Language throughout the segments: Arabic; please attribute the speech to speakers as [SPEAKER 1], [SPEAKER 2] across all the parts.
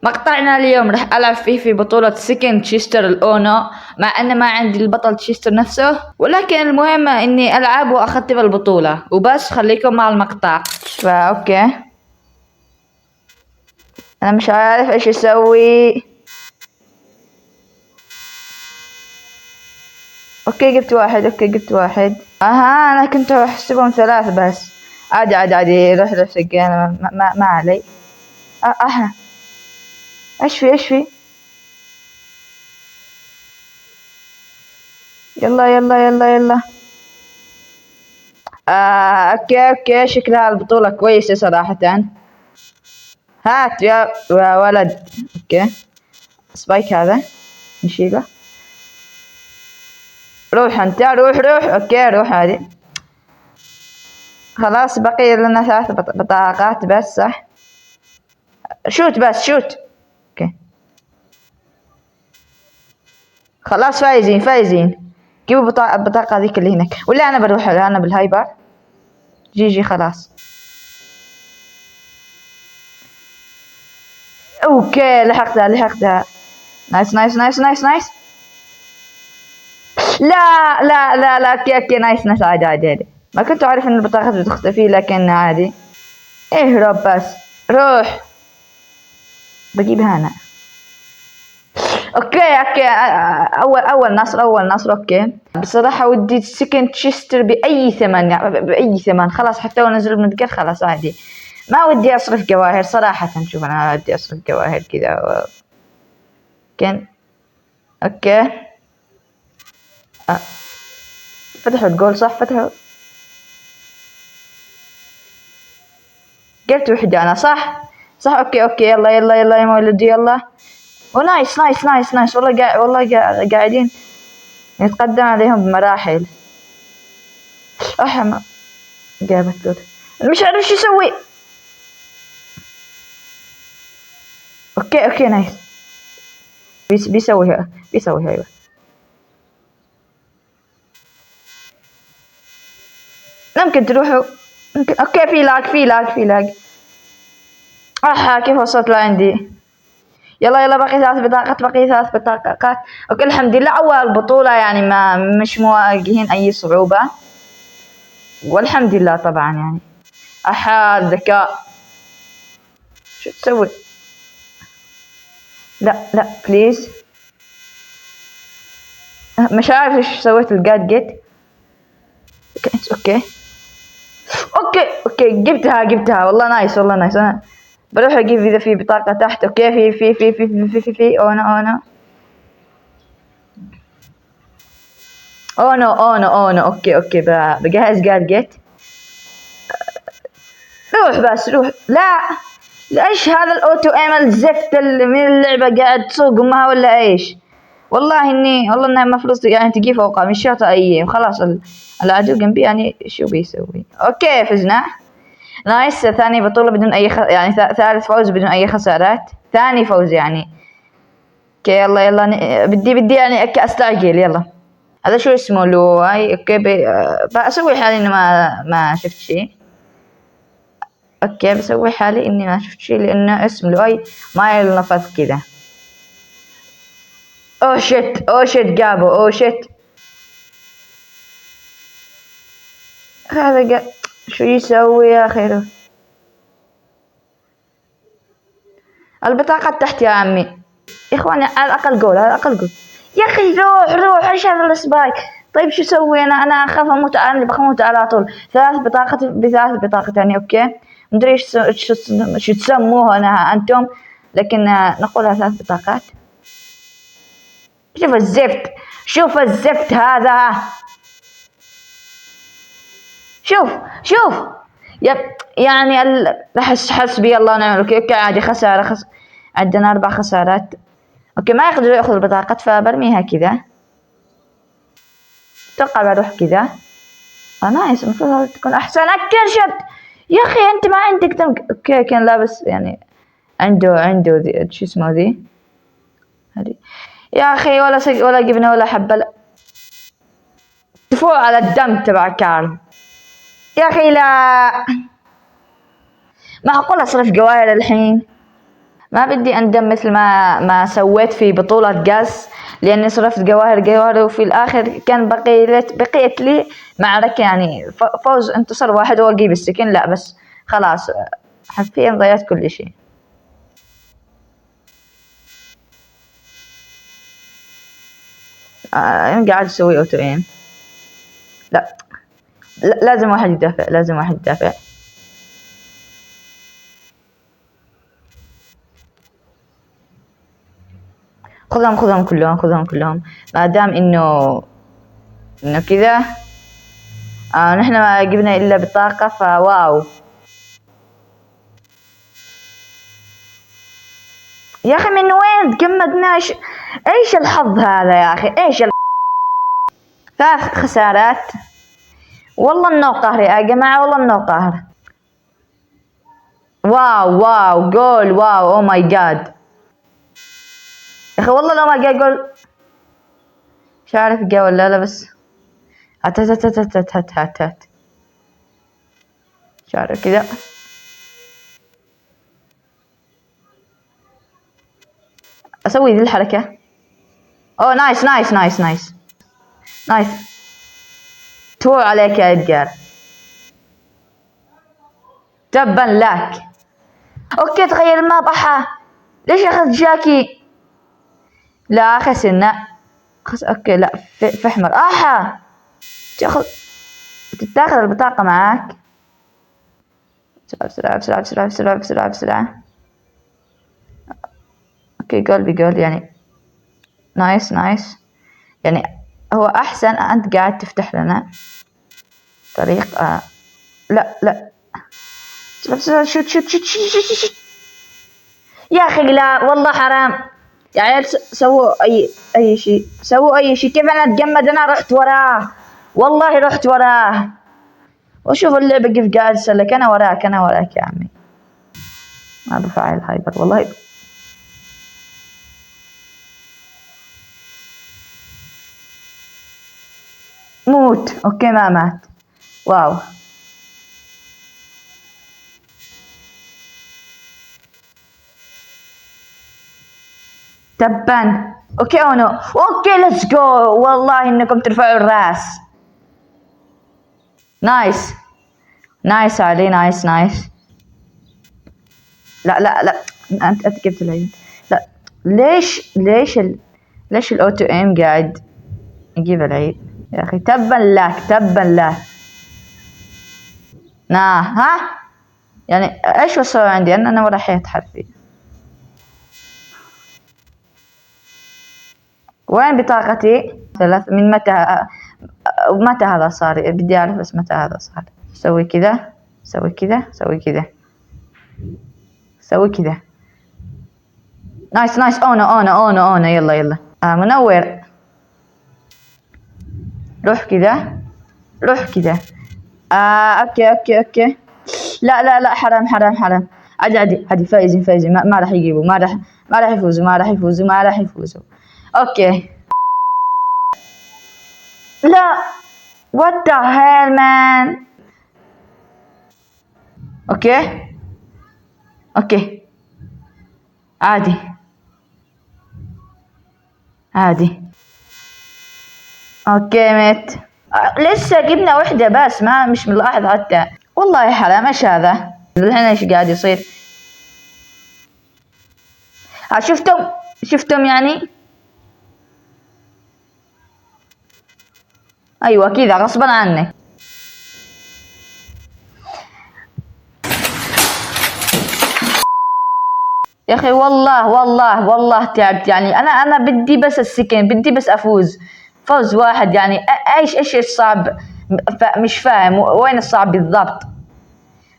[SPEAKER 1] مقطعنا اليوم راح ألعب فيه في بطولة سكن تشيستر الأونو، مع أن ما عندي البطل تشيستر نفسه، ولكن المهم إني ألعب وأختم البطولة وبس. خليكم مع المقطع. أوكي، أنا مش عارف إيش أسوي. أوكي جبت واحد. أنا كنت أحسبهم 3 بس. عادي روح سجل، ما علي. ايش في يلا. اوكي شكلها البطولة كويسة صراحة. هات يا ولد. اوكي سبايك هذا نشيله. روح انت، روح. اوكي روح هذه. خلاص بقي لنا 3 بطاقات بس، صح؟ شوت بس شوت. اوكي خلاص فايزين. جيبوا البطاقة هذيك اللي هناك، ولا انا بروح انا بالهايبر. جي خلاص. اوكي لحقتها. نايس. لا اوكي نايس عادي. ما كنت اعرف ان البطاقات بتختفي، لكن عادي. اهرب بس. روح بجيبها انا. اوكي اول نصر. اوكي بصراحة ودي سكن تشيستر بأي ثمن. خلاص حتى لو نزل بندقر خلاص عادي. ما ودي اصرف جواهر صراحة. شوف انا ودي اصرف جواهر كذا كان. اوكي فتحوا الجول، صح؟ فتحوا. قلت وحدة انا، صح. اوكي يلا يا مولدي يلا. ونايس. والله قاعدين نتقدم عليهم بمراحل. ما جابت جول. مش عارف شو يسوي. اوكي نايس. بيسويها ايوه. ممكن تروحوا. اوكي في لاج. كيف وصلت لعندي؟ يلا بقي 3 بطاقات. اوكي الحمد لله اول بطولة، يعني ما مش مواجهين اي صعوبة، والحمد لله طبعا يعني. الذكاء. شو تسوي؟ لا بليز. مش عارف ايش سويت الجاد جيت. اوكي جبتها والله نايس. انا بروح اجيب اذا في بطاقة تحت. اوكي في او نو. اوكي بجهز جاد جيت. روح. لا ايش هذا الاوتو ايم الزفت اللي من اللعبة قاعد تسوق امها ولا ايش؟ والله انها المفروض يعني تجي فوقها مش شرط اي. خلاص العدو جنبي يعني شو بيسوي. اوكي فزنا نايس. ثاني بطولة بدون اي يعني ثالث فوز بدون اي خسارات. ثاني فوز يعني. اوكي يلا بدي يعني استعجل. يلا هذا شو اسمه لواي. اوكي بسوي حالي اني ما شفت شيء. اوكي بسوي حالي اني ما شفت شيء، لانه اسم لواي ما يلنفذ كذا. اوه شيت جابه. هذا شو يسوي يا اخي؟ البطاقة تحت يا عمي. يا اخواني على الاقل جول يا اخي روح ايش هذا السبايك؟ طيب شو اسوي انا اخاف اموت. انا بموت على طول. 3 بطاقات ب3 بطاقات يعني. اوكي مدري شو تسموها انتم، لكن نقولها 3 بطاقات. شوف الزفت هذا. شوف يعني حسبي الله ونعم الوكيل. اوكي عادي خسارة. عندنا 4 خسارات. اوكي ما يقدر ياخذ البطاقات، فبرميها كذا. اتوقع بروح كذا. نايس. المفروض هذا تكون احسن. اكرشت يا اخي انت ما عندك دم. اوكي كان لابس يعني عنده شو اسمه ذي هذه. يا اخي ولا جبنا ولا حبه. لا تفوق على الدم تبع كارل يا اخي. لا معقول اصرف جواهر الحين؟ ما بدي أندم مثل ما سويت في بطولة قاس، لأني صرفت جواهر وفي الآخر كان بقيت لي معركة، يعني فوز انتصر واحد وأجيب السكن، لا بس خلاص حرفيا ضيعت كل شيء. قاعد أسوي أوتو إيم. لا لازم واحد يدافع، لازم واحد يدافع. خذهم كلهم ما دام انه كذا. نحن ما جبنا الا بطاقة، فواو يا اخي، من وين تجمدنا؟ ايش الحظ هذا يا اخي، ايش 3 خسارات. والله انه قهر يا جماعة، والله انه قهر. واو جول، واو او ماي جاد يا اخي، والله لو ما جاء جول مش عارف جا ولا لا، بس هات مش عارف كذا. اسوي ذي الحركة. اوه نايس. تو عليك يا ادجار، تبا لك. اوكي تغير الماب. ليش اخذ جاكي؟ لا خسرنا. اوكي لا في احمر. تاخذ البطاقة معاك بسرعة. اوكي جول بجول يعني. نايس يعني هو احسن. انت قاعد تفتح لنا طريق. لا شوت يا اخي، لا والله حرام يا عيال. سووا اي شيء، كيف انا اتجمد؟ انا رحت وراه، والله رحت وراه. وشوف اللعبة كيف قاعد تسلك. انا وراك يا عمي. ما بفعل هايبر والله. موت. اوكي ما مات. واو تبا. اوكي او نو. اوكي ليتس جو. والله انكم ترفعوا الراس. نايس علي. نايس. لا انت جبت العيد. لا ليش الاوتو ايم قاعد يجيب العيد يا اخي؟ تبا لك. ها يعني ايش وصل عندي؟ انا ولا حيط حرفي. وين بطاقتي؟ 3 من متى هذا صار؟ بدي اعرف بس متى هذا صار. سوي كذا. نايس. اونو يلا. منور. روح كذا. اوكي. لا حرام. عادي فايزين. ما راح يجيبوا. ما راح يفوزوا. اوكي. لا what the hell man. اوكي عادي. اوكي ميت. لسه جبنا وحدة بس، مش ملاحظ حتى. والله يا حرام. ايش هذا الحين؟ ايش قاعد يصير؟ شفتم يعني. ايوه كذا غصبا عنك. يا اخي والله تعبت يعني. انا بدي بس السكن، بدي بس افوز فوز واحد يعني. ايش الصعب؟ مش فاهم وين الصعب بالضبط.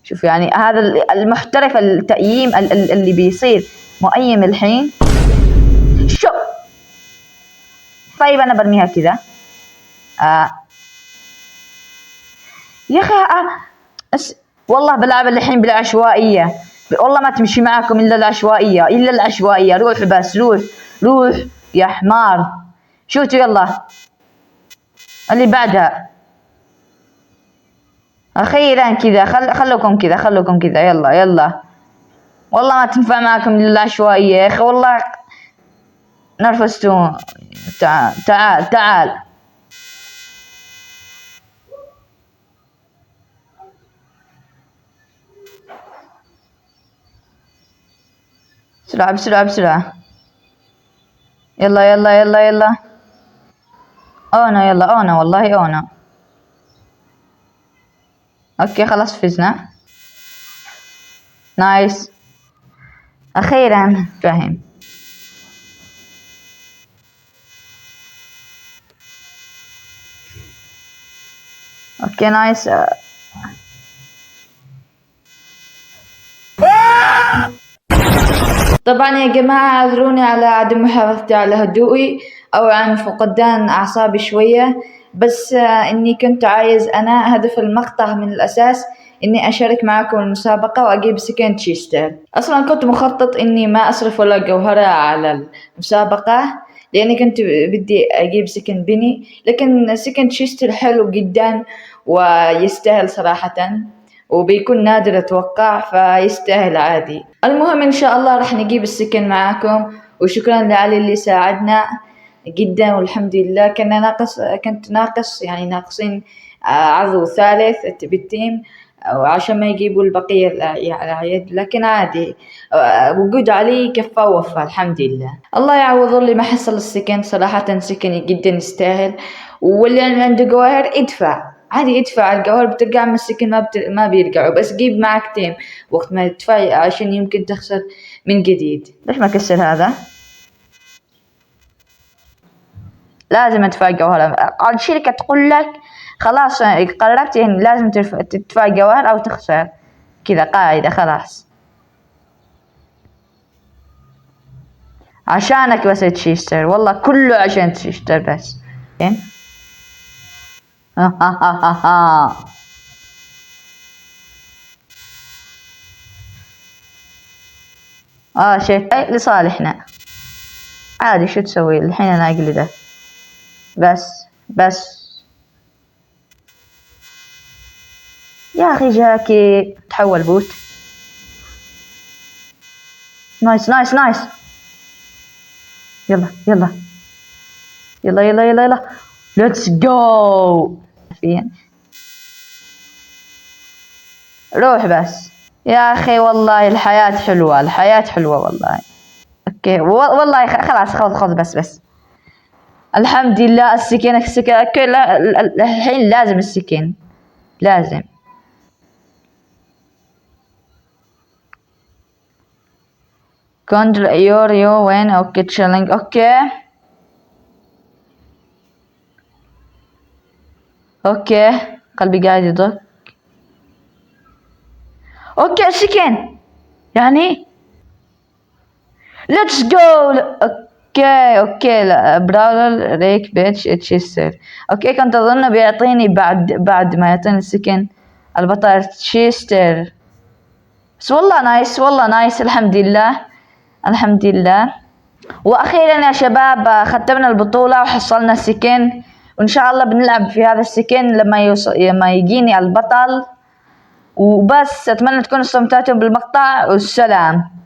[SPEAKER 1] شوف يعني هذا المحترف التأييم اللي بيصير مؤيم الحين. شو طيب انا برميها كذا. يا اخي والله بلعب الحين بالعشوائية. والله ما تمشي معاكم الا العشوائية. روح بس روح يا حمار. شوتوا يلا اللي بعدها. اخيرا كذا. خلوكم كذا. يلا والله ما تنفع معكم العشوائية يا أخي والله. نرفزتوا. تعال تعال تعال. بسرعة بسرعة بسرعة. يلا يلا يلا يلا. اونا يلا اونا والله اونا. اوكي خلاص فزنا. نايس. اخيرا فهم. اوكي نايس. طبعا يا جماعة اعذروني على عدم محافظتي على هدوئي او عن فقدان اعصابي شوية، بس اني كنت عايز، انا هدف المقطع من الاساس اني اشارك معكم المسابقة واجيب سكن تشيستر. اصلا كنت مخطط اني ما اصرف ولا جوهرة على المسابقة لاني كنت بدي اجيب سكن بني، لكن سكن تشيستر حلو جدا ويستاهل صراحة، وبيكون نادر اتوقع فيستاهل عادي. المهم ان شاء الله راح نجيب السكن معاكم، وشكرا لعلي اللي ساعدنا جدا، والحمد لله كنت ناقص يعني ناقصين عضو ثالث بالتيم وعشان ما يجيبوا البقية العيد، لكن عادي وجود علي كفى ووفى الحمد لله. الله يعوض اللي ما حصل السكن، صراحة سكن جدا يستاهل، واللي عنده جواهر ادفع عادي، ادفع الجوهر بترجع، من السكن ما بيرجعوا، بس جيب معك تيم وقت ما تدفع عشان يمكن تخسر من جديد. ليش ما كسر هذا؟ لازم تدفع جوهر. الشركة تقول لك خلاص قررت يعني لازم تدفع جوهر او تخسر، كذا قاعدة خلاص عشانك بس تشيستر، والله كله عشان تشيستر بس. شيء لصالحنا عادي، شو تسوي الحين؟ انا اقلده بس يا اخي جاكي تحول بوت. نايس نايس نايس. يلا يلا يلا يلا يلا يلا ليتس جو. روح بس يا اخي، والله الحياة حلوة، الحياة حلوة والله. اوكي والله خلاص خذ بس الحمد لله. السكين اوكي الحين لازم السكين لازم. كونتر يو وين؟ اوكي تشيلينج. اوكي قلبي قاعد يضرب. اوكي سكين يعني ليتس جو. اوكي لا براولر ريك بيتش تشيستر. اوكي كنت اظن بيعطيني بعد ما يعطيني السكن البطل تشيستر، بس والله نايس والله نايس الحمد لله الحمد لله. واخيرا يا شباب ختمنا البطولة وحصلنا السكن، وان شاء الله بنلعب في هذا السكن لما يجيني البطل. وبس اتمنى تكونوا استمتعتم بالمقطع، والسلام.